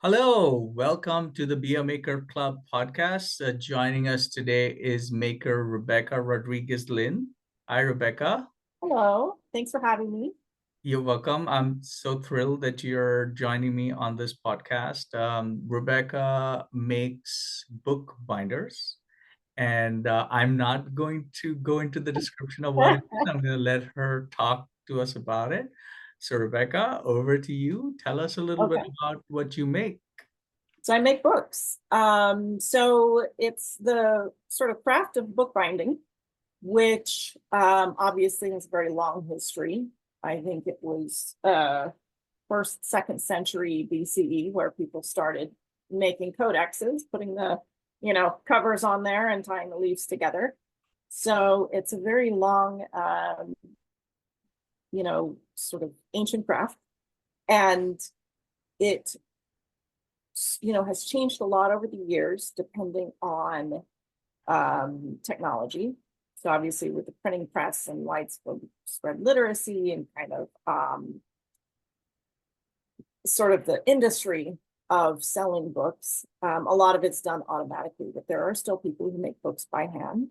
Hello, welcome to the Be a Maker Club podcast. Joining us today is maker Rebekah Rodriguez-Lynn. Hi, Rebekah. Hello, thanks for having me. You're welcome. I'm so thrilled that you're joining me on this podcast. Rebekah makes book binders, and I'm not going to go into the description of what it is. I'm going to let her talk to us about it. So, Rebekah, over to you. Tell us a little bit Okay, about what you make. so I make books. So it's the sort of craft of bookbinding, which obviously has a very long history. I think it was first, second century BCE where people started making codexes, putting the covers on there and tying the leaves together. So it's a very long, sort of ancient craft, and it has changed a lot over the years depending on technology. So obviously with the printing press and widespread literacy and kind of sort of the industry of selling books, a lot of it's done automatically, but there are still people who make books by hand.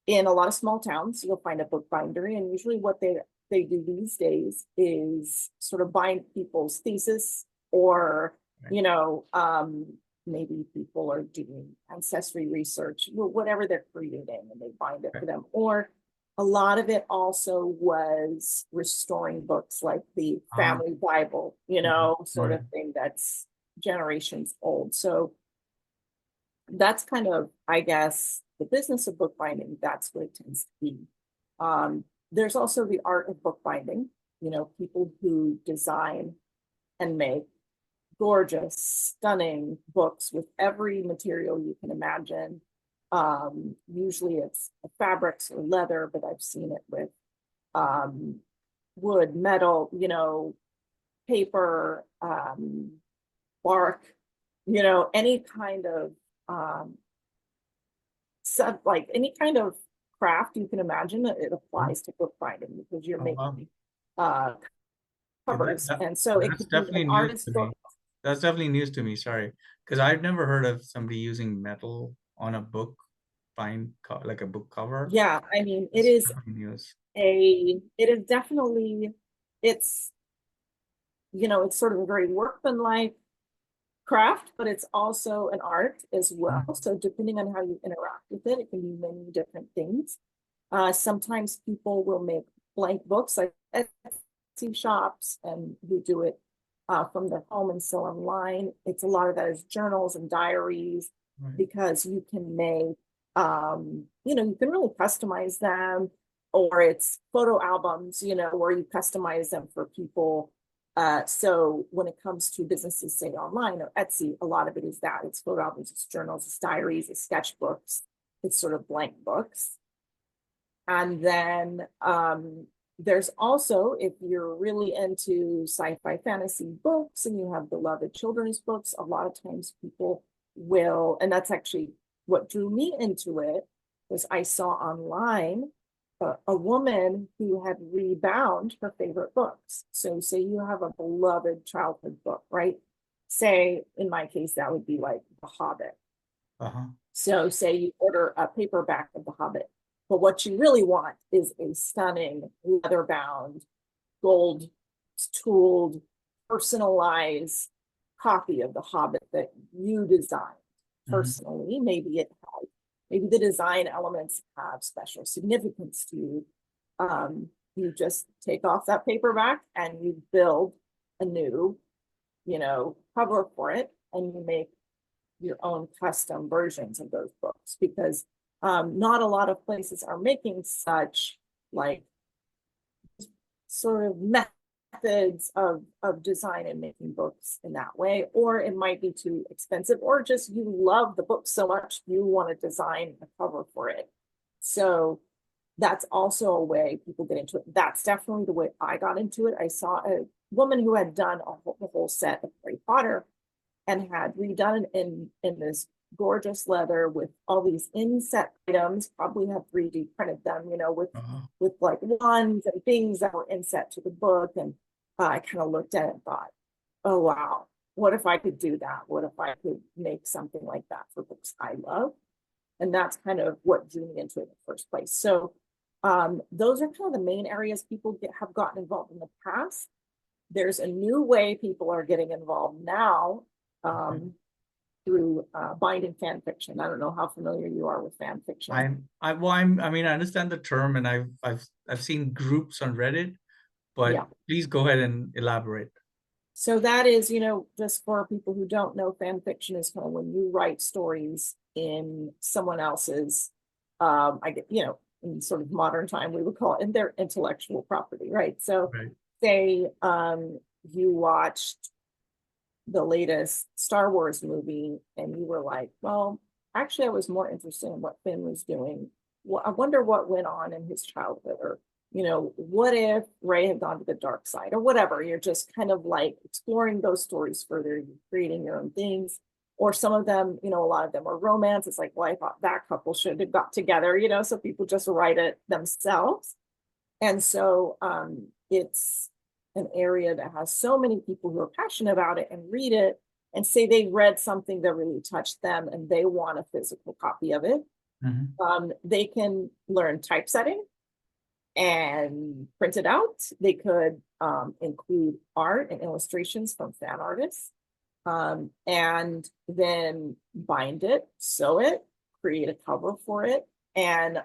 In a lot of small towns, you'll find a bookbindery, and usually what they do these days is sort of bind people's thesis, or Right. you know, maybe people are doing ancestry research, whatever they're creating, and they bind it for them. Or a lot of it also was restoring books like the Ah, family Bible, mhm, sort right. of thing that's generations old. So that's kind of, I guess, the business of bookbinding. That's what it tends to be. There's also the art of bookbinding, people who design and make gorgeous, stunning books with every material you can imagine. Usually it's fabrics or leather, but I've seen it with um, wood, metal, paper, bark, any kind of um, like any kind of craft you can imagine that it Mhm. applies to bookbinding, because you're Oh, wow. making uh, Yeah, covers. And so it that's could be an definitely news artist to book. me. That's definitely news to me. Sorry, because I've never heard of somebody using metal on a book like a book cover. Yeah, I mean, It's definitely news. it is definitely, it's, it's sort of a very workmanlike craft, but it's also an art as well. Mhm. So depending on how you interact with it, it can be many different things. Sometimes people will make blank books, like Etsy shops, and who do it from their home and sell online. It's a lot of that is journals and diaries, Right. because you can make, you can really customize them, or it's photo albums, where you customize them for people. So when it comes to businesses, say online or Etsy, a lot of it is that it's photo albums, it's journals, it's diaries, it's sketchbooks, it's sort of blank books. And then there's also, if you're really into sci-fi fantasy books and you have beloved children's books, a lot of times people will, and that's actually what drew me into it, was I saw online a woman who had rebound her favorite books. So say you have a beloved childhood book, right? Say, in my case, that would be like The Hobbit. Uh-huh. So say you order a paperback of The Hobbit, but what you really want is a stunning leather bound, gold tooled, personalized copy of The Hobbit that you designed Mhm. personally. Maybe the design elements have special significance to you. You just take off that paperback and you build a new, cover for it, and you make your own custom versions of those books, because not a lot of places are making such, like, sort of methods of design and making books in that way. Or it might be too expensive, or just you love the book so much you want to design a cover for it. So that's also a way people get into it. That's definitely the way I got into it. I saw a woman who had done a whole set of Harry Potter and had redone it in this gorgeous leather with all these inset items, probably have 3D printed them, Uh-huh. with like wands and things that were inset to the book. And I kind of looked at it and thought, oh wow, what if I could do that? What if I could make something like that for books I love? And that's kind of what drew me into it in the first place. So those are kind of the main areas people have gotten involved in the past. There's a new way people are getting involved now through binding fan fiction. I don't know how familiar you are with fan fiction. I mean, I understand the term, and I've seen groups on Reddit, but Yeah. please go ahead and elaborate. So that is, just for people who don't know, fan fiction is kind of when you write stories in someone else's, in sort of modern time, we would call it in their intellectual property, right? So Right. say you watched the latest Star Wars movie and you were like, well, actually, I was more interested in what Finn was doing. Well, I wonder what went on in his childhood, or what if Rey had gone to the dark side or whatever. You're just kind of like exploring those stories further, you're creating your own things. Or some of them, a lot of them are romance. It's like, well, I thought that couple should have got together, so people just write it themselves. And so it's an area that has so many people who are passionate about it and read it and say they read something that really touched them and they want a physical copy of it. They can learn typesetting and print it out. They could include art and illustrations from fan artists, and then bind it, sew it, create a cover for it, and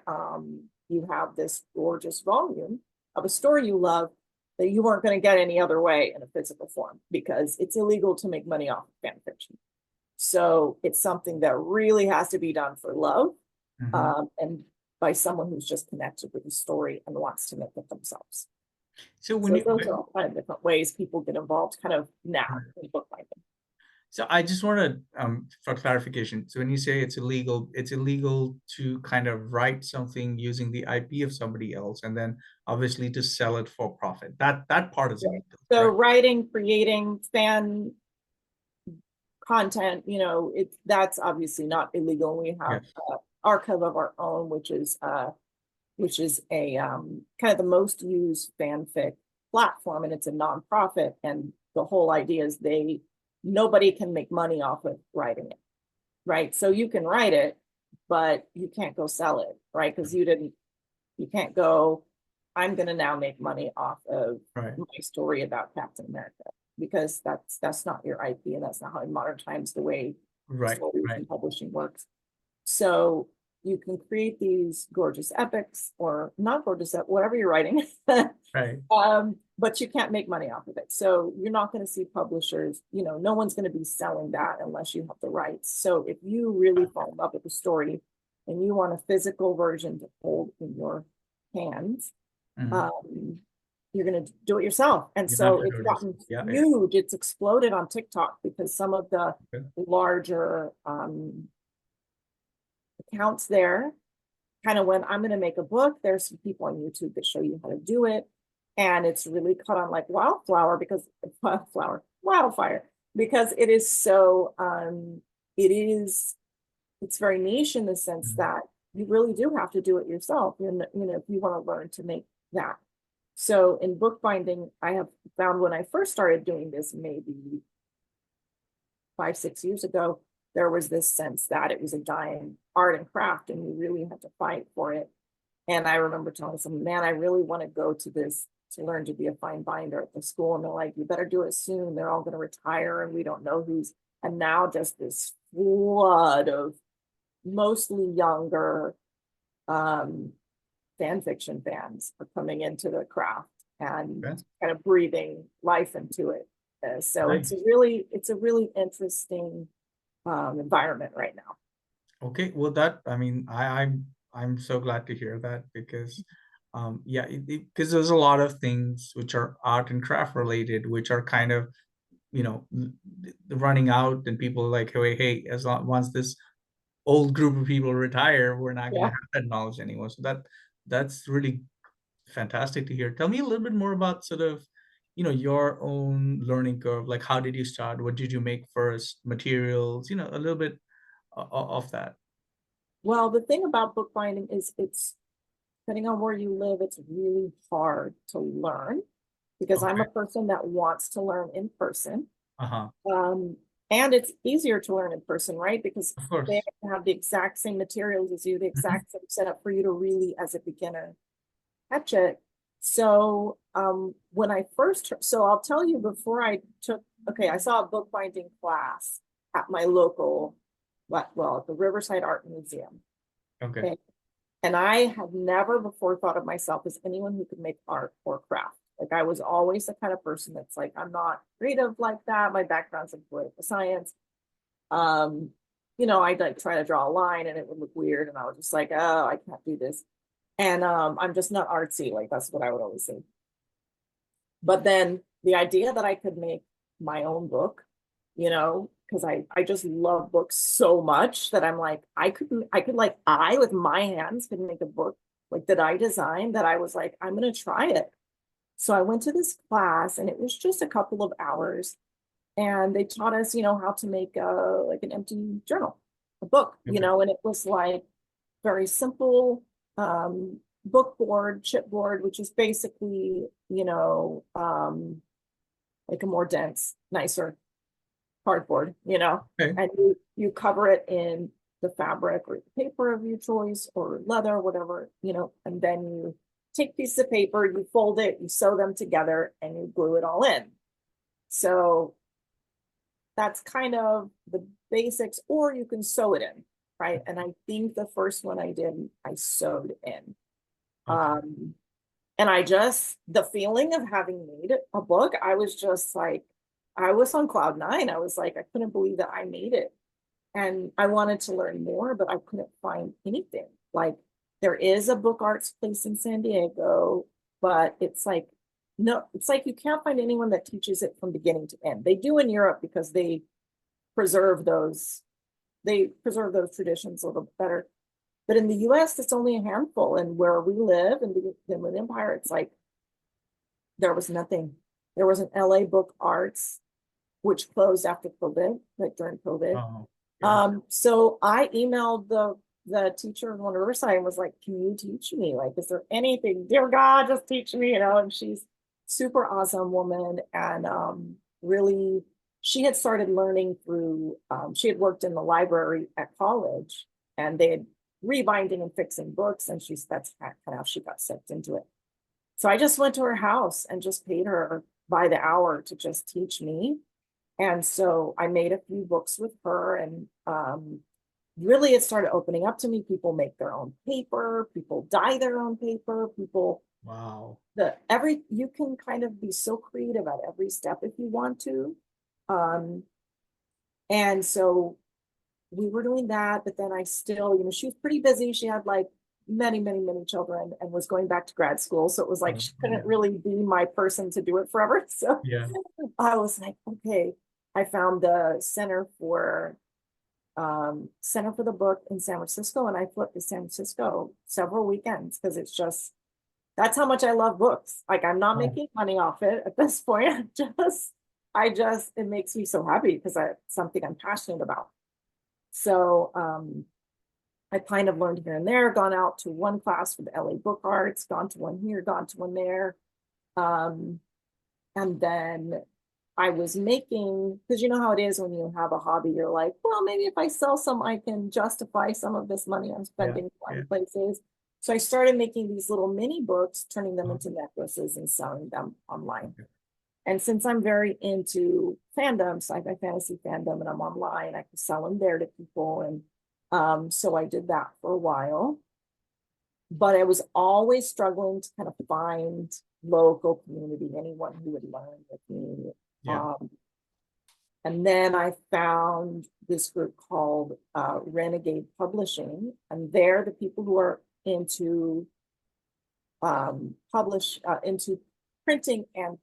you have this gorgeous volume of a story you love that you weren't going to get any other way in a physical form, because it's illegal to make money off of fan fiction. So it's something that really has to be done for love, and by someone who's just connected with the story and wants to make it themselves. So Those are all kind of different ways people get involved kind of now Right. in bookbinding. So I just want to, for clarification. So when you say it's illegal to kind of write something using the IP of somebody else, and then obviously to sell it for profit. That part is Yeah. illegal, So correct? writing, creating fan content, that's obviously not illegal. We have Yes. Archive of Our Own, which is a kind of the most used fanfic platform, and it's a nonprofit. And the whole idea is nobody can make money off of writing it, right? So you can write it, but you can't go sell it, right? Because you can't go, I'm going to now make money off of Right. my story about Captain America, because that's not your IP, and that's not how in modern times the way Right. stories Right. and publishing works. So you can create these gorgeous epics, or not gorgeous, whatever you're writing, Right. but you can't make money off of it. So you're not going to see publishers, no one's going to be selling that unless you have the rights. So if you really fall in love with the story and you want a physical version to hold in your hands, you're going to do it yourself. And You have so to it's do this. gotten Yeah. huge. It's exploded on TikTok because some of the Okay. larger accounts there kind of went, I'm going to make a book. There's some people on YouTube that show you how to do it. And it's really caught on like wildfire, because it is so, it's very niche in the sense that you really do have to do it yourself. And, if you want to learn to make that. So in bookbinding, I have found when I first started doing this, maybe 5-6 years ago, there was this sense that it was a dying art and craft and you really had to fight for it. And I remember telling someone, man, I really want to go to this to learn to be a fine binder at the school. And they're like, you better do it soon. They're all going to retire and we don't know who's. And now just this flood of mostly younger fan fiction fans are coming into the craft and Okay. kind of breathing life into it. So Nice. it's a really interesting environment right now. Okay, well, I'm so glad to hear that, because yeah, because there's a lot of things which are art and craft related, which are kind of, running out, and people are like, hey, as long once this old group of people retire, we're not going to Yeah. have that knowledge anymore. So that's really fantastic to hear. Tell me a little bit more about sort of, your own learning curve. Like, how did you start? What did you make first? Materials, a little bit of that. Well, the thing about bookbinding is it's depending on where you live, it's really hard to learn, because I'm Okay. a person that wants to learn in person. Uh-huh. Um, and it's easier to learn in person, right? Because Of they course. have the exact same materials as you, the Mhm. exact same setup for you to really, as a beginner, catch it. So when I first, so I'll tell you before I took, okay, I saw a bookbinding class at my local, well, at the Riverside Art Museum. Okay. Okay. And I had never before thought of myself as anyone who could make art or craft. Like I was always the kind of person that's like, I'm not creative like that. My background's in political science. Um, I'd like try to draw a line and it would look weird. And I was just like, oh, I can't do this. And I'm just not artsy. Like that's what I would always say. But then the idea that I could make my own book, because I just love books so much that I'm like, I with my hands could make a book like that I designed that I was like, I'm gonna try it. So I went to this class and it was just a couple of hours and they taught us, how to make like an empty journal, a book, Okay. and it was like very simple book board, chipboard, which is basically, like a more dense, nicer cardboard, Okay. and you cover it in the fabric or the paper of your choice or leather, whatever, and then you take pieces of paper, you fold it, you sew them together, and you glue it all in. So that's kind of the basics, or you can sew it in, right? And I think the first one I did, I sewed in. Okay. Um, and the feeling of having made a book, I was just like, I was on cloud nine. I was like, I couldn't believe that I made it. And I wanted to learn more, but I couldn't find anything. Like, there is a book arts place in San Diego, but it's like, no, it's like you can't find anyone that teaches it from beginning to end. They do in Europe because preserve those, they preserve those traditions a little better. But in the US, it's only a handful. And where we live in the Inland Empire, it's like there was nothing. There was an LA Book Arts, which closed after COVID, like during COVID. Oh, yeah. So I emailed the teacher in Riverside and was like, can you teach me? Like, is there anything, dear God, just teach me, and she's super awesome woman. And really, she had started learning through, she had worked in the library at college and they had rebinding and fixing books. And that's kind of how she got sucked into it. So I just went to her house and just paid her by the hour to just teach me. And so I made a few books with her and really it started opening up to me. People make their own paper, people dye their own paper, Wow. you can kind of be so creative at every step if you want to. Um, and so we were doing that, but then I still, she was pretty busy. She had like many, many, many children and was going back to grad school. So it was like she couldn't Yeah. really be my person to do it forever. So Yeah. I was like, okay, I found the Center for the Book in San Francisco, and I flipped to San Francisco several weekends because that's how much I love books. Like I'm not Oh, making money off it at this point. It makes me so happy because it's something I'm passionate about. So I kind of learned here and there, gone out to one class for the LA Book Arts, gone to one here, gone to one there. Um, and then I was making, because you know how it is when you have a hobby, you're like, well, maybe if I sell some, I can justify some of this money I'm yeah. spending Yeah. on places. So I started making these little mini books, turning them Uh, into necklaces and selling them online. okay. And since I'm very into fandom, sci-fi fantasy fandom, and I'm online, I can sell them there to people. And so I did that for a while. But I was always struggling to kind of find local community, anyone who would learn with me. Yeah. Um, and then I found this group called Renegade Publishing, and they're the people who are into into printing and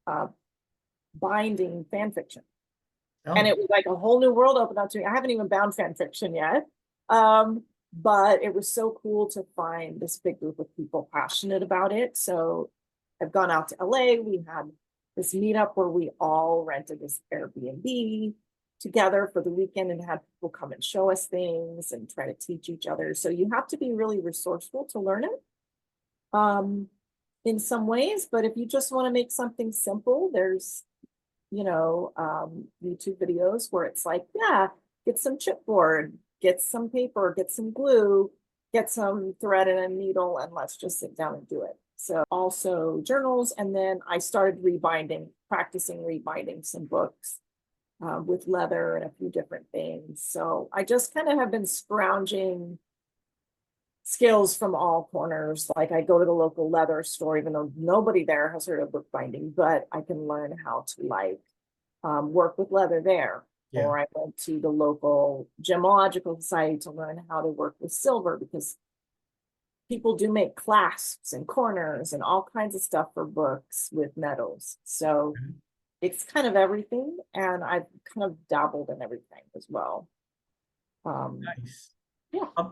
uh, binding fan fiction. And Oh, it was like a whole new world opened up to me. I haven't even bound fan fiction yet. But it was so cool to find this big group of people passionate about it. So I've gone out to LA. We had this meetup where we all rented this Airbnb together for the weekend and had people come and show us things and try to teach each other. So you have to be really resourceful to learn it. In some ways, but if you just want to make something simple, there's YouTube videos where it's like, yeah, get some chipboard, get some paper, get some glue, get some thread and a needle, and let's just sit down and do it. So also journals, and then I started practicing rebinding some books with leather and a few different things. So I just kind of have been scrounging skills from all corners. Like I go to the local leather store, even though nobody there has heard of bookbinding, but I can learn how to work with leather there. Yeah. Or I went to the local gemological society to learn how to work with silver, because people do make clasps and corners and all kinds of stuff for books with metals. So Mhm. it's kind of everything, and I've kind of dabbled in everything as well. Um, Nice. yeah. I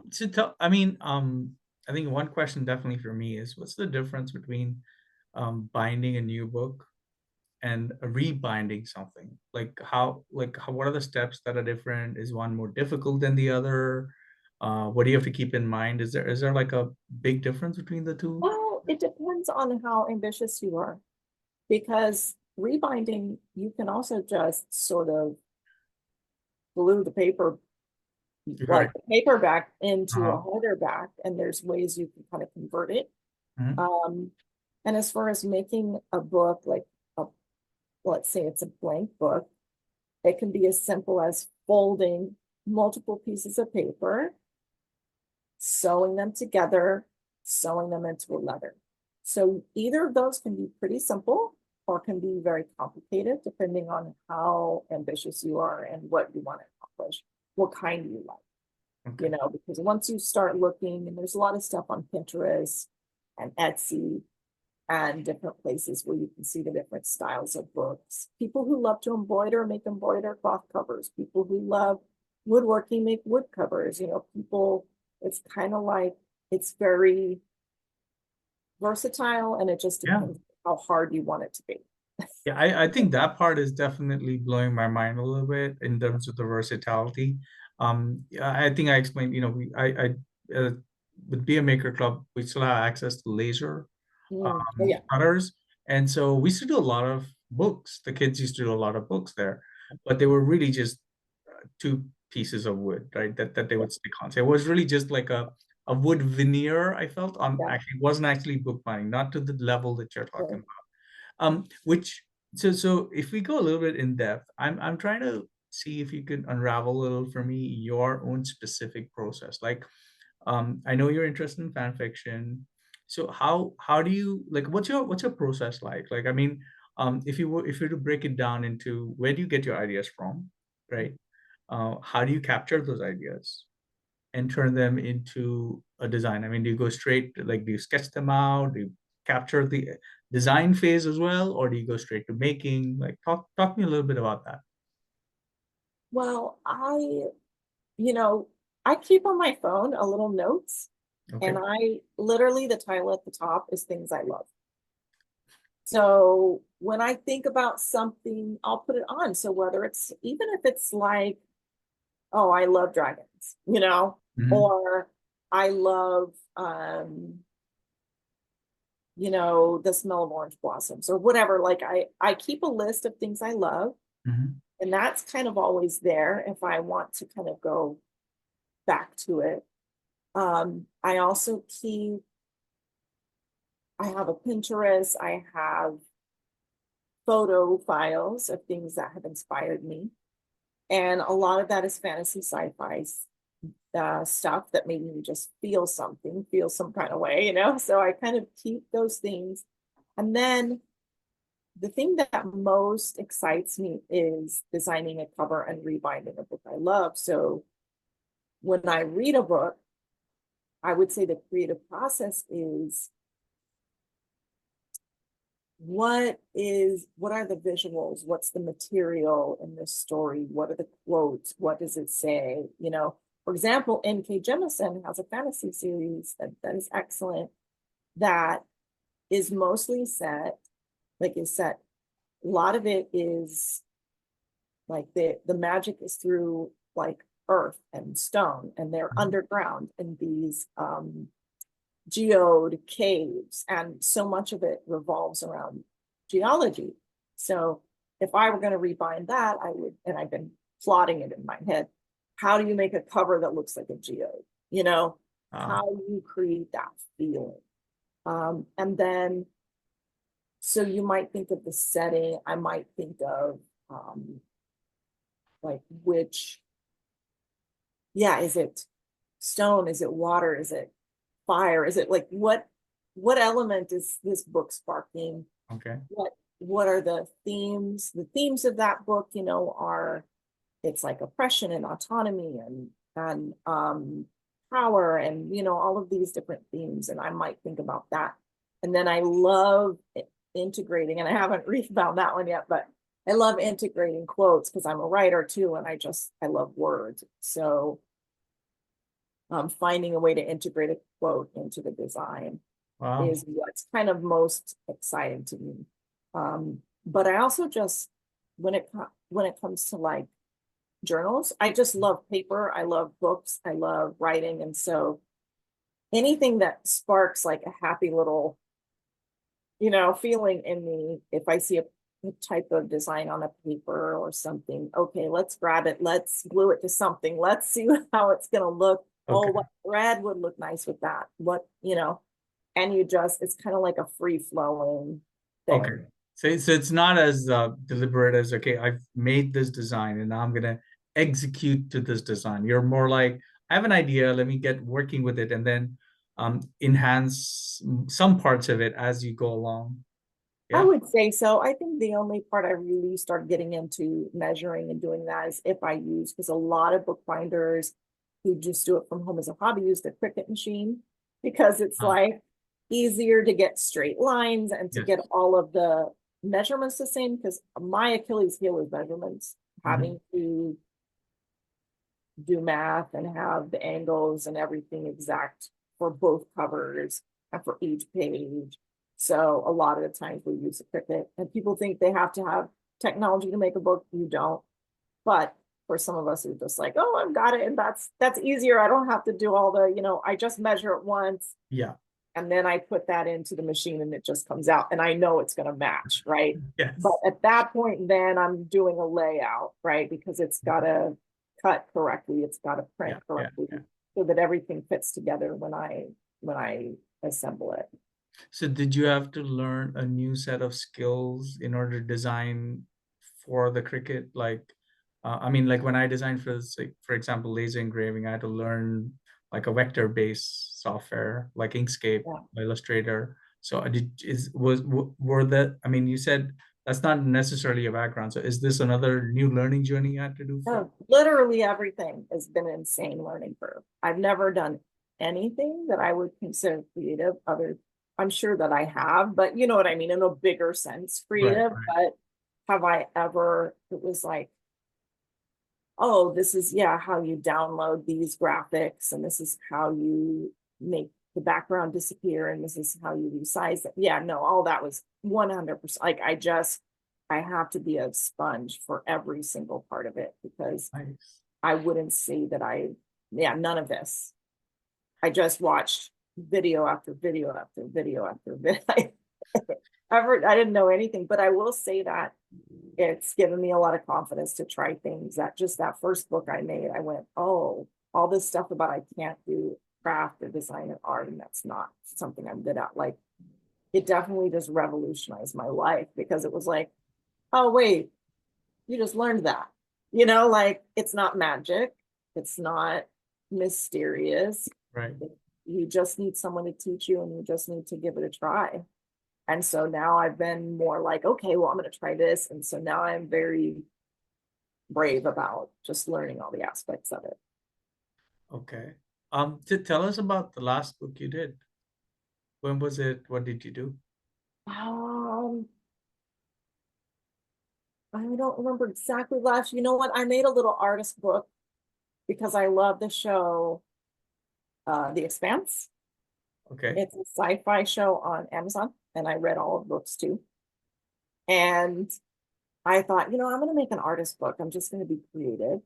think one question definitely for me is what's the difference between binding a new book and rebinding something? What are the steps that are different? Is one more difficult than the other? What do you have to keep in mind? Is there like a big difference between the two? Well, it depends on how ambitious you are, because rebinding, you can also just sort of glue the paper, Right. like the paperback into a Uh-huh. harder back, and there's ways you can kind of convert it. Mhm. Um, and as far as making a book, like a, let's say it's a blank book, it can be as simple as folding multiple pieces of paper, sewing them together, sewing them into a leather. So either of those can be pretty simple or can be very complicated, depending on how ambitious you are and what you want to accomplish, what kind you like, Okay. because once you start looking, and there's a lot of stuff on Pinterest and Etsy and different places where you can see the different styles of books. People who love to embroider make embroider cloth covers. People who love woodworking make wood covers. It's kind of like it's very versatile, and it just Yeah. depends how hard you want it to be. Yeah, I think that part is definitely blowing my mind a little bit in terms of the versatility. Yeah, I think I explained, with Be a Maker Club, we still have access to laser Oh, yeah. cutters. And so we used to do a lot of books. The kids used to do a lot of books there, but they were really just two pieces of wood, right? That they Yeah. would stick on. So it was really just like a wood veneer, I felt on Yeah. actually it wasn't actually bookbinding, not to the level that you're talking Sure. about. Which so if we go a little bit in depth, I'm trying to see if you could unravel a little for me your own specific process. I know you're interested in fan fiction. So how do you like what's your process like? If you were to break it down into where do you get your ideas from, right? How do you capture those ideas and turn them into a design? I mean, do you go straight, like, do you sketch them out? Do you capture the design phase as well, or do you go straight to making? Like, talk me a little bit about that. Well, you know, I keep on my phone a little notes, and Okay. I literally, the title at the top is things I love. So when I think about something, I'll put it on. So whether it's, even if it's like, oh, I love dragons, Hmm. or I love, the smell of orange blossoms or whatever. Like I keep a list of things I love, Hmm. and that's kind of always there if I want to kind of go back to it. I also I have a Pinterest, I have photo files of things that have inspired me. And a lot of that is fantasy sci-fi stuff that made me just feel something, feel some kind of way, So I kind of keep those things. And then the thing that most excites me is designing a cover and rebinding a book I love. So when I read a book, I would say the creative process is what are the visuals, what's the material in this story, what are the quotes, what does it say, for example, N.K. Jemisin has a fantasy series that is excellent, that is mostly set, a lot of it is like the magic is through like earth and stone, and they're underground in these geode caves, and so much of it revolves around geology. So if I were going to rebind that, I would, and I've been plotting it in my head. How do you make a cover that looks like a geode? You know, Uh, how do you create that feeling? And then, so you might think of the setting. I might think of like which, yeah, is it stone? Is it water? Is it fire? Is it like what element is this book sparking? okay. What are the themes? The themes of that book, you know, are it's like oppression and autonomy and power and you know all of these different themes. And I might think about that. And then I love integrating, and I haven't found that one yet, but I love integrating quotes because I'm a writer too, and I love words. So finding a way to integrate a quote into the design Wow. is what's kind of most exciting to me. But I also just when it comes to like journals, I just love paper. I love books. I love writing, and so anything that sparks like a happy little, you know, feeling in me. If I see a type of design on a paper or something, okay, let's grab it. Let's glue it to something. Let's see how it's going to look. Oh, Okay. what thread would look nice with that? What, you know, and you just, it's kind of like a free flowing Okay. thing. So it's not as deliberate as, okay, I've made this design and now I'm gonna execute to this design. You're more like, I have an idea, let me get working with it and then enhance some parts of it as you go along. I Yeah. would say so. I think the only part I really started getting into measuring and doing that is if I use, because a lot of bookbinders who just do it from home as a hobby use the Cricut machine because it's Ah, like easier to get straight lines and to yes. get all of the measurements the same. Because my Achilles heel is measurements, Mhm. having to do math and have the angles and everything exact for both covers and for each page. So a lot of the times we use a Cricut, and people think they have to have technology to make a book. You don't. But for some of us who just like, oh, I've got it, and that's easier. I don't have to do all the, you know, I just measure it once Yeah. and then I put that into the machine and it just comes out and I know it's going to match, right? But Yes. at that point, then I'm doing a layout, right? Because it's got to cut correctly, it's got to print Yeah. Yeah. correctly Yeah. so that everything fits together when I assemble it. So did you have to learn a new set of skills in order to design for the Cricut? Like, I mean, like when I designed for, say, for example, laser engraving, I had to learn like a vector-based software like Inkscape, Yeah. Illustrator. So were that? I mean, you said that's not necessarily a background. So is this another new learning journey you had to do for? Oh, literally everything has been an insane learning curve. I've never done anything that I would consider creative other, I'm sure that I have, but you know what I mean, in a bigger sense, Right. creative, Right. but have I ever, it was like, oh, this is, yeah, how you download these graphics and this is how you make the background disappear and this is how you resize it. Yeah, no, all that was 100%. Like I have to be a sponge for every single part of it because Nice. I wouldn't say that yeah, none of this. I just watched video after video after video after video. I didn't know anything, but I will say that it's given me a lot of confidence to try things. That just that first book I made, I went, oh, all this stuff about I can't do craft or design or art, and that's not something I'm good at. Like it definitely just revolutionized my life because it was like, oh wait, you just learned that. You know, like it's not magic, it's not mysterious. Right. You just need someone to teach you and you just need to give it a try. And so now I've been more like, okay, well, I'm going to try this. And so now I'm very brave about just learning all the aspects of it. Okay. To tell us about the last book you did. When was it? What did you do? Um, I don't remember exactly last. You know what? I made a little artist book because I love the show, The Expanse. Okay. It's a sci-fi show on Amazon, and I read all of the books too. And I thought, you know, I'm going to make an artist book. I'm just going to be creative.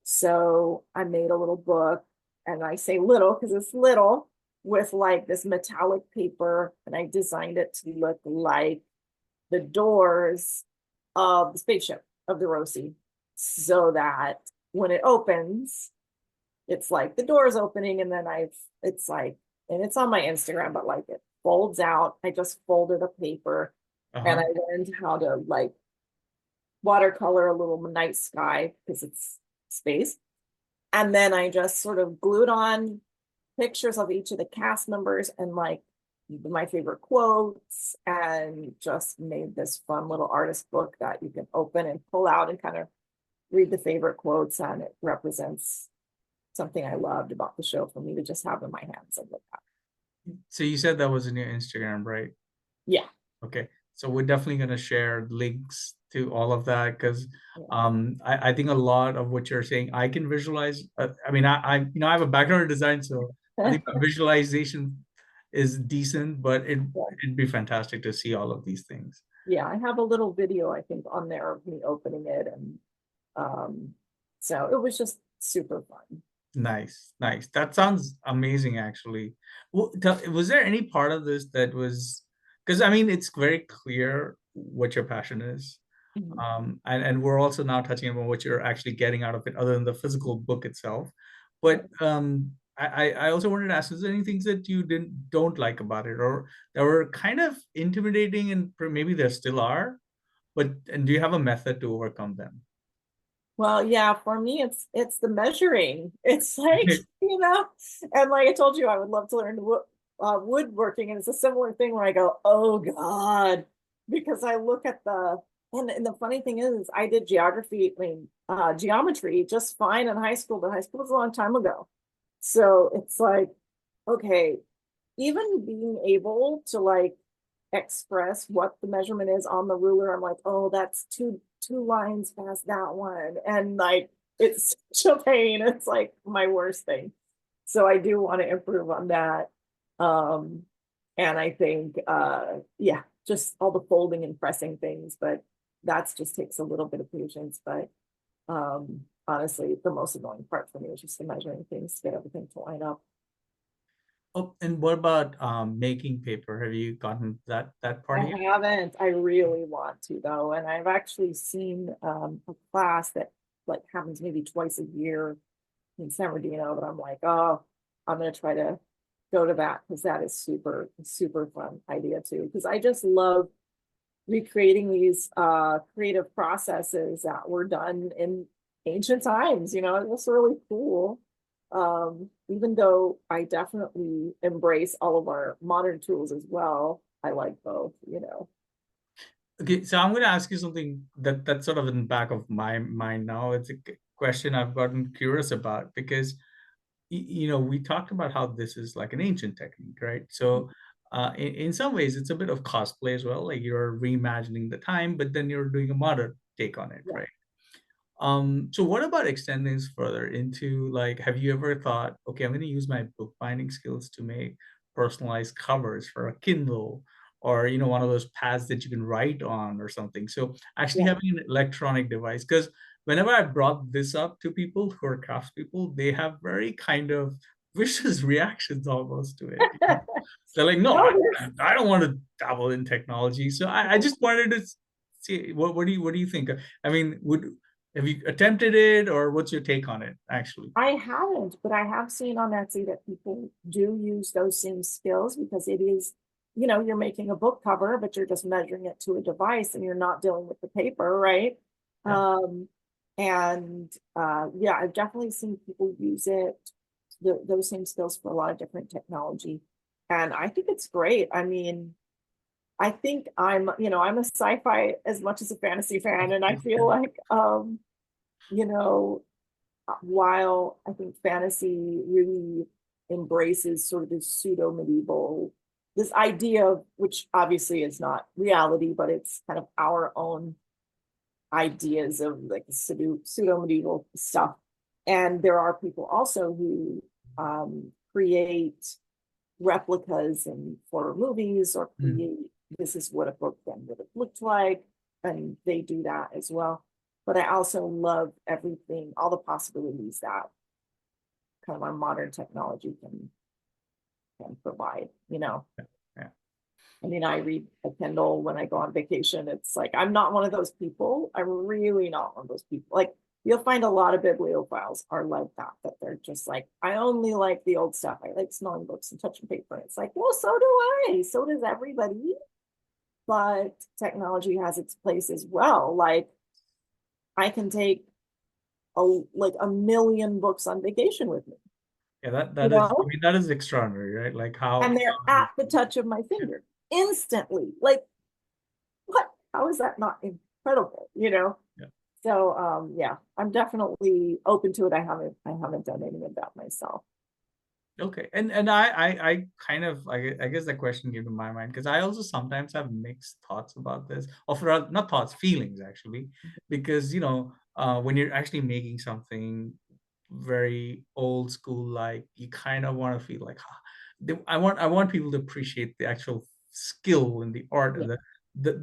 So I made a little book, and I say little because it's little with like this metallic paper, and I designed it to look like the doors of the spaceship of the Rosie, so that when it opens, it's like the door's opening, and then it's like, and it's on my Instagram, but like it folds out. I just folded a paper, and Uh-huh. I learned how to like watercolor a little night sky because it's space. And then I just sort of glued on pictures of each of the cast members and like my favorite quotes, and just made this fun little artist book that you can open and pull out and kind of read the favorite quotes, and it represents something I loved about the show for me to just have in my hands and look at. So you said that was in your Instagram, right? Yeah. Okay. So we're definitely going to share links to all of that because Yeah. I think a lot of what you're saying, I can visualize. I mean, I have a background in design, so I think my visualization is decent, but it'd be fantastic to see all of these things. Yeah, I have a little video I think on there of me opening it, and um so it was just super fun. Nice, nice. That sounds amazing, actually. Was there any part of this that was, because I mean, it's very clear what your passion is. Mhm. And we're also now touching on what you're actually getting out of it, other than the physical book itself. Yeah. But I also wanted to ask, is there any things that you don't like about it, or that were kind of intimidating, and maybe there still are, but and do you have a method to overcome them? Well, yeah, for me, it's the measuring. It's like, and like I told you, I would love to learn woodworking, and it's a similar thing where I go, oh God, because I look at and the funny thing is, I did geography, I mean, geometry just fine in high school, but high school was a long time ago. So it's like, okay, even being able to like express what the measurement is on the ruler, I'm like, oh, that's two lines past that one. And like it's such a pain. It's like my worst thing. So I do want to improve on that. Um, and I think yeah, just all the folding and pressing things, but that's just takes a little bit of patience. But honestly, the most annoying part for me is just the measuring things to get everything to line up. Oh, and what about making paper? Have you gotten that part I yet? haven't. I really want to though, and I've actually seen a class that like happens maybe twice a year in San Bernardino, but I'm like, oh, I'm gonna try to go to that because that is super fun idea too. Because I just love recreating these creative processes that were done in ancient times. It was really cool. Even though I definitely embrace all of our modern tools as well, I like both. Okay, so I'm going to ask you something that's sort of in the back of my mind now. It's a question I've gotten curious about because we talked about how this is like an ancient technique, right? So in some ways, it's a bit of cosplay as well. Like you're reimagining the time, but then you're doing a modern take on it, Yeah. right? So what about extending this further into like, have you ever thought, okay, I'm going to use my bookbinding skills to make personalized covers for a Kindle or, one of those pads that you can write on or something. So actually Yeah. having an electronic device, because whenever I brought this up to people who are craftspeople, they have very kind of vicious reactions almost to it. They're like, no, No, I don't want to dabble in technology. So I just wanted to see what do you think? I mean, have you attempted it, or what's your take on it, actually? I haven't, but I have seen on Etsy that people do use those same skills because it is, you're making a book cover, but you're just measuring it to a device and you're not dealing with the paper, right? Yeah. Um, and yeah, I've definitely seen people use those same skills for a lot of different technology. And I think it's great. I mean, I think I'm a sci-fi as much as a fantasy fan, and I feel like you know, while I think fantasy really embraces sort of this pseudo medieval, this idea of which obviously is not reality, but it's kind of our own ideas of like pseudo medieval stuff. And there are people also who create replicas and for movies or Mm. create this is what a book then would have looked like, and they do that as well. But I also love everything, all the possibilities that kind of our modern technology can provide. Yeah. I mean, I read a Kindle when I go on vacation. It's like, I'm not one of those people. I'm really not one of those people. Like, you'll find a lot of bibliophiles are like that they're just like, I only like the old stuff. I like smelling books and touching paper. And it's like, well, so do I. So does everybody. But technology has its place as well. Like, I can take like a million books on vacation with me, Yeah, that you that is, I know, mean, that is extraordinary, right? Like and they're how at the touch of my finger instantly. Like, what? How is that not incredible? You know? yeah. So yeah, I'm definitely open to it. I haven't done any of that myself. Okay, and I kind of, I guess the question came to my mind because I also sometimes have mixed thoughts about this, or not thoughts, feelings actually, because when you're actually making something very old school, like you kind of want to feel like, I want people to appreciate the actual skill and the art Yeah, and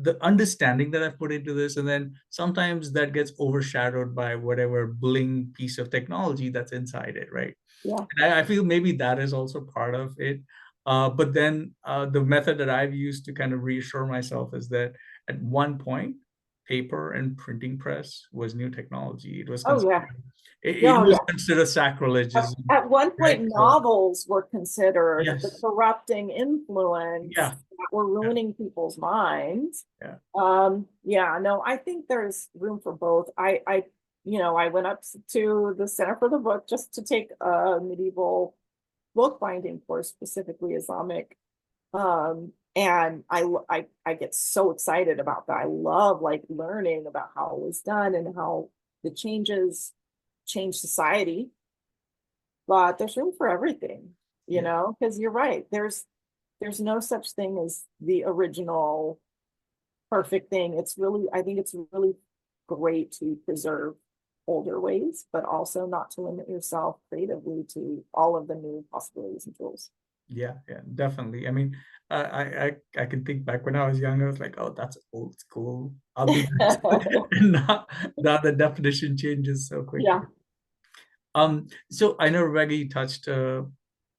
the understanding that I've put into this, and then sometimes that gets overshadowed by whatever bling piece of technology that's inside it, right? yeah. And I feel maybe that is also part of it. But then the method that I've used to kind of reassure myself is that at one point, paper and printing press was new technology. It was Oh considered, yeah. it No, was yeah. considered sacrilegious, At one right? point, So novels were considered the yes, corrupting influence yeah, that were yeah, ruining people's minds. yeah. Yeah, no, I think there's room for both. I went up to the Center for the Book just to take a medieval bookbinding course, specifically Islamic. And I get so excited about that. I love like learning about how it was done and how the changes change society. But there's room for everything, Yeah. because you're right. There's no such thing as the original perfect thing. I think it's really great to preserve older ways, but also not to limit yourself creatively to all of the new possibilities and tools. Yeah, yeah, definitely. I mean, I can think back when I was younger, I was like, oh, that's old school. I'll do this. And now the definition changes so quickly. Yeah. So I know, Rebecca, you touched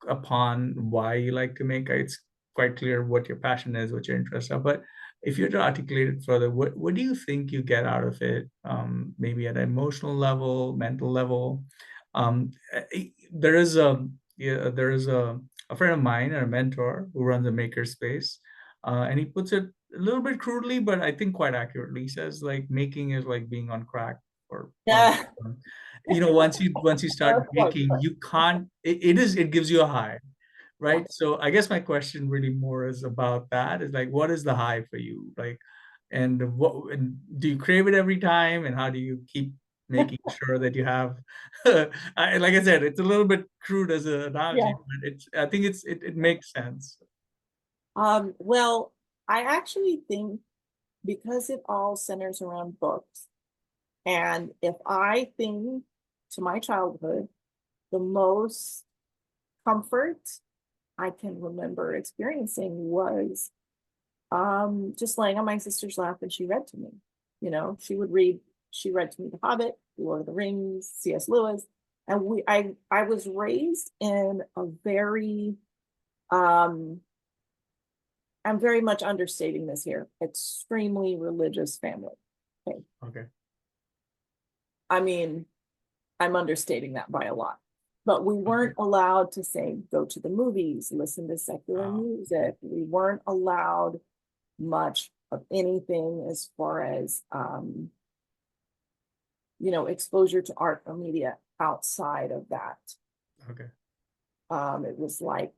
upon why you like to make. It's quite clear what your passion is, what your interests are. But if you're to articulate it further, what do you think you get out of it? Maybe at an emotional level, mental level. There is a friend of mine and a mentor who runs a makerspace, and he puts it a little bit crudely, but I think quite accurately. He says like making is like being on crack or on Yeah. once you start making, you can't, it gives you a high, Yeah. right? So I guess my question really more is about that, is like, what is the high for you, like, and do you crave it every time, and how do you keep making sure that you have like I said, it's a little bit crude as an Yeah. analogy, but I think it makes sense. Well, I actually think because it all centers around books, and if I think to my childhood, the most comfort I can remember experiencing was just laying on my sister's lap and she read to me. She read to me The Hobbit, Lord of the Rings, C.S. Lewis. And I was raised in a very um I'm very much understating this here, extremely religious family. Okay. Okay. I mean, I'm understating that by a lot. But we Okay. weren't allowed to say, go to the movies, listen to secular Okay. music. We weren't allowed much of anything as far as exposure to art or media outside of that. Okay. It was like,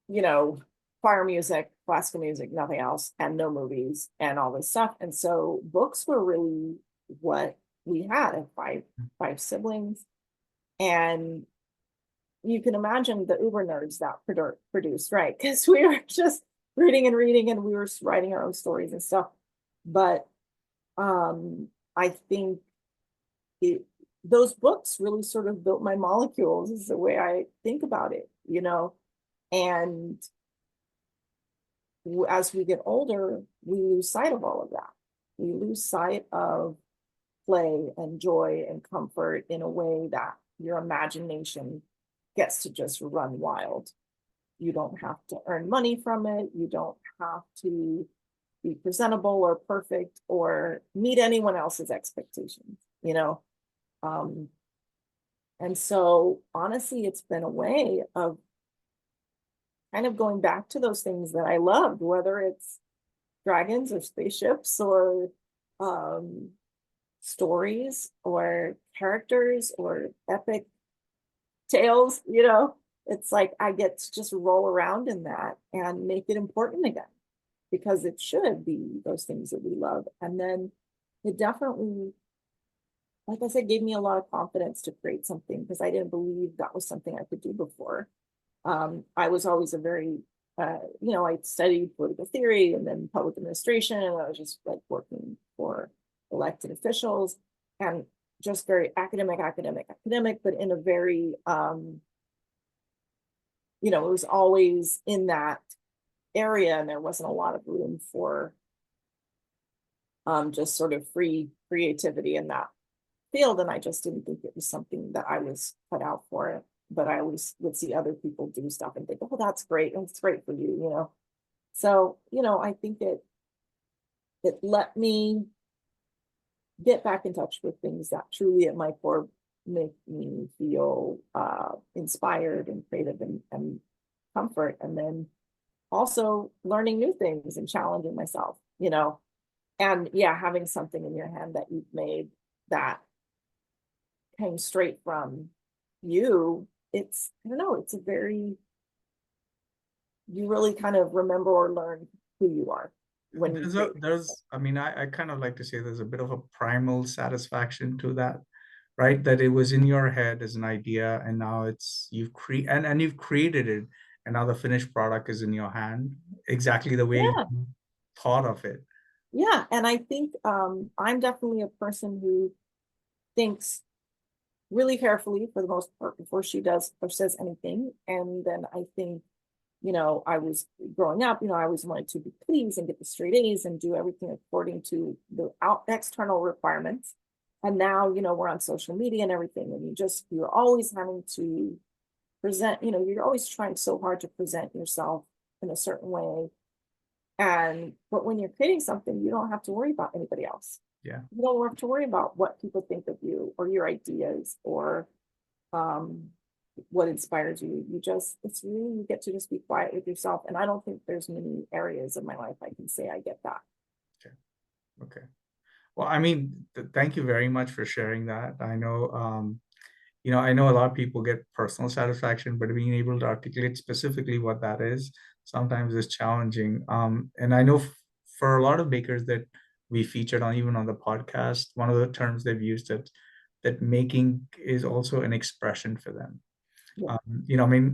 you know, choir music, classical music, nothing else, and no movies and all this stuff. And so books were really what we had. I have five siblings, and you can imagine the uber nerds that produced, right? Because we were just reading and reading, and we were writing our own stories and stuff. But I think it, those books really sort of built my molecules, is the way I think about it. And as we get older, we lose sight of all of that. We lose sight of play and joy and comfort in a way that your imagination gets to just run wild. You don't have to earn money from it. You don't have to be presentable or perfect or meet anyone else's expectations, you know? Um, and so honestly, it's been a way of kind of going back to those things that I loved, whether it's dragons or spaceships or um, stories or characters or epic tales, you know? It's like I get to just roll around in that and make it important again because it should be those things that we love. And then it definitely, like I said, gave me a lot of confidence to create something because I didn't believe that was something I could do before. I was always a very, I studied political theory and then public administration, and I was just like working for elected officials and just very academic, but in a very, it was always in that area, and there wasn't a lot of room for just sort of free creativity in that field. And I just didn't think it was something that I was cut out for it. But I always would see other people do stuff and think, oh, that's great. And it's great for you, you know. So, I think it let me get back in touch with things that truly at my core make me feel inspired and creative and comfort. And then also learning new things and challenging myself, and yeah, having something in your hand that you've made that came straight from you. It's, I don't know, it's a very, you really kind of remember or learn who you are when you create. I mean, I kind of like to say there's a bit of a primal satisfaction to that, right? That it was in your head as an idea, and now and you've created it, and now the finished product is in your hand, exactly the way Yeah. you thought of it. Yeah. And I think I'm definitely a person who thinks really carefully for the most part before she does or says anything. And then I think, I was growing up, I always wanted to be pleased and get the straight A's and do everything according to the external requirements. And now, we're on social media and everything, and you're always having to present, you're always trying so hard to present yourself in a certain way. But when you're creating something, you don't have to worry about anybody else. Yeah. You don't have to worry about what people think of you or your ideas or um, what inspires you. It's really, you get to just be quiet with yourself. And I don't think there's many areas of my life I can say I get that. Okay. Okay. Well, I mean, thank you very much for sharing that. I know a lot of people get personal satisfaction, but being able to articulate specifically what that is sometimes is challenging. And I know for a lot of bakers that we featured on, even on the podcast, one of the terms they've used that making is also an expression for them. Yeah.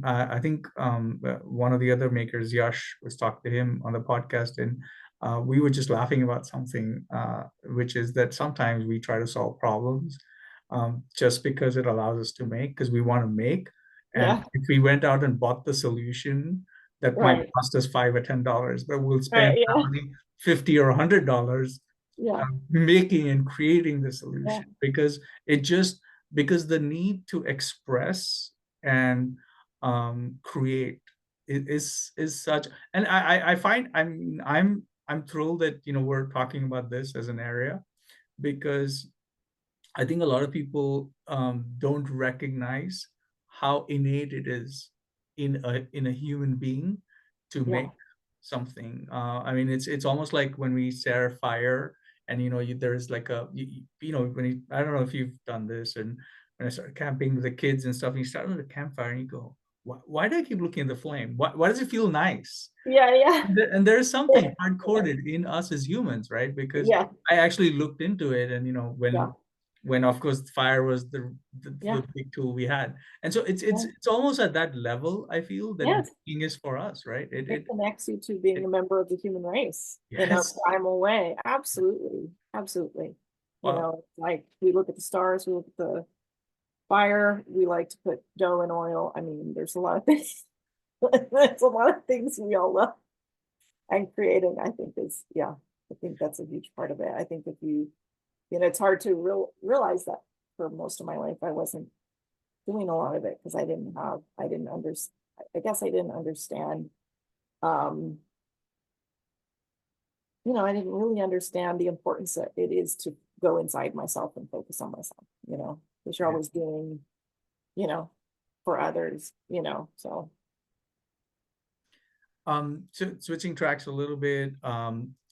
I think one of the other makers, Yash, was talking to him on the podcast, and we were just laughing about something, which is that sometimes we try to solve problems just because it allows us to make, because we want to make. And Yeah. if we went out and bought the solution, that might Right. cost us $5 or $10, but we'll spend Right. Yeah. probably $50 or $100 Yeah. making and creating the Yeah. solution, because the need to express and create is such. And I find, I'm thrilled that we're talking about this as an area, because I think a lot of people don't recognize how innate it is in a human being to Yeah. make something. I mean, it's almost like when we stare at fire, and there's like I don't know if you've done this, and when I started camping with the kids and stuff, and you start with a campfire and you go, why do I keep looking at the flame? Why does it feel nice? Yeah. Yeah. And there's something hard Yeah. coded in us as humans, right? Because Yeah. I actually looked into it, and Yeah. when of course fire was Yeah. the big tool we had. And so it's Yeah. it's almost at that level, I feel, that Yes. baking is for us, right? it It it, connects you to being it a member of the human race in a yes. primal way. Absolutely. Absolutely. Well, Like we look at the stars, we look at the fire, we like to put dough in oil. I mean, there's a lot of things. There's a lot of things we all love. And creating, I think, I think that's a huge part of it. I think if it's hard to realize that for most of my life, I wasn't doing a lot of it because I didn't I guess I didn't understand, um, I didn't really understand the importance that it is to go inside myself and focus on myself, because you're Yeah. always doing, you know, for others, so. So switching tracks a little bit,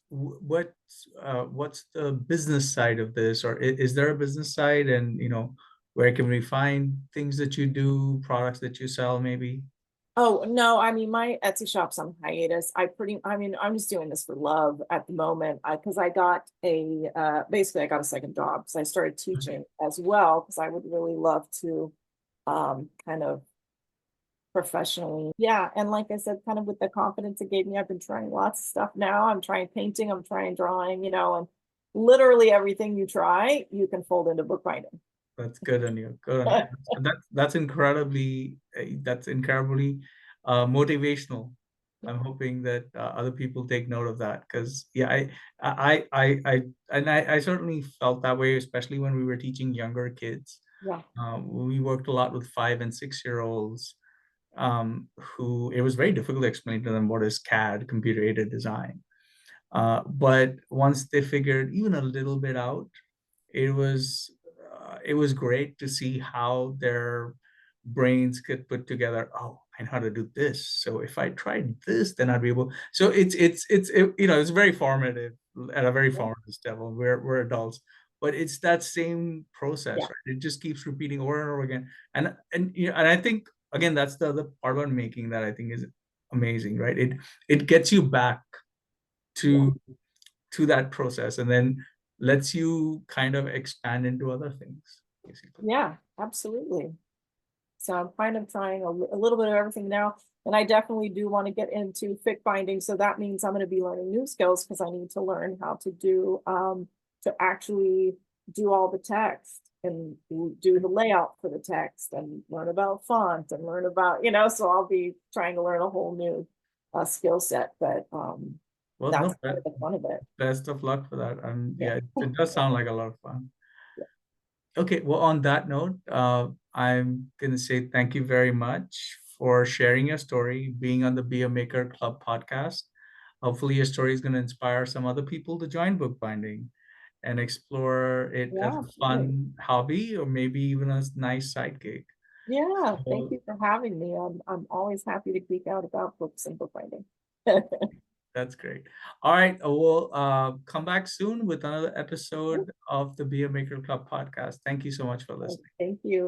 what's the business side of this, or is there a business side, and where can we find things that you do, products that you sell, maybe? Oh, no, I mean, my Etsy shop's on hiatus. I'm just doing this for love at the moment. Cause I got basically I got a second job because I started Okay. teaching as well, because I would really love to, kind of professionally. Yeah. And like I said, kind of with the confidence it gave me, I've been trying lots of stuff now. I'm trying painting, I'm trying drawing, and literally everything you try, you can fold into bookbinding. That's good on you. Good on you. That's incredibly motivational. I'm hoping that other people take note of that, because yeah, I certainly felt that way, especially when we were teaching younger kids. Yeah. We worked a lot with 5 and 6 year olds, who it was very difficult to explain to them what is CAD, computer aided design. But once they figured even a little bit out, it was great to see how their brains could put together. Oh, I know how to do this, so if I tried this, then I'd be able. So it's very formative, at a very Yeah. formative level. We're adults, but it's that same process, Yeah. right? It just keeps repeating over and over again. And I think, again, that's the other part about making that I think is amazing, right? It gets you back Yeah. to that process, and then lets you kind of expand into other things, basically. Yeah, absolutely. So I'm kind of trying a little bit of everything now. And I definitely do want to get into fic binding. So that means I'm going to be learning new skills, because I need to learn how to to actually do all the text and do the layout for the text and learn about font and learn about, so I'll be trying to learn a whole new skill set. But Well, that's no, part of the fun of it. best of luck for that. And Yeah. yeah, it does sound like a lot of fun. Yeah. Okay, well, on that note, I'm gonna say thank you very much for sharing your story, being on the Be a Maker Club podcast. Hopefully your story is going to inspire some other people to join bookbinding and explore it as Yeah, a absolutely. fun hobby, or maybe even a nice side gig. Yeah, thank So you for having me. I'm always happy to geek out about books and bookbinding. that's great. All right, we'll come back soon with another episode of the Be a Maker Club podcast. Thank you so much for listening. Thank you.